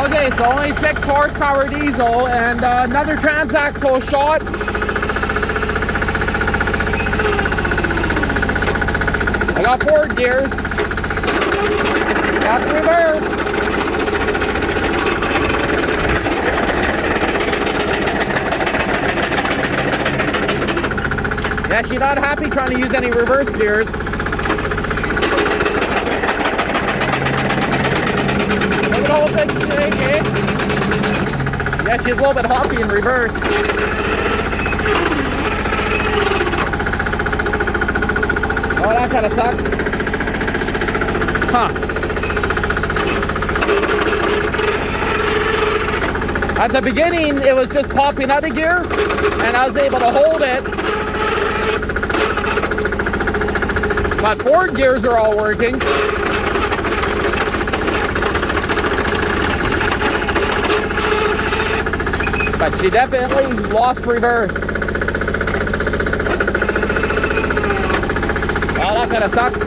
Okay, so only 6 horsepower diesel and another Transaxle shot. I got forward gears. That's reverse. Yeah, she's not happy trying to use any reverse gears. Look at all of this shake, eh? Yeah, she's a little bit hoppy in reverse. Oh, that kind of sucks. Huh. At the beginning, it was just popping out of gear, and I was able to hold it. My forward gears are all working. But she definitely lost reverse. Oh, that kind of sucks.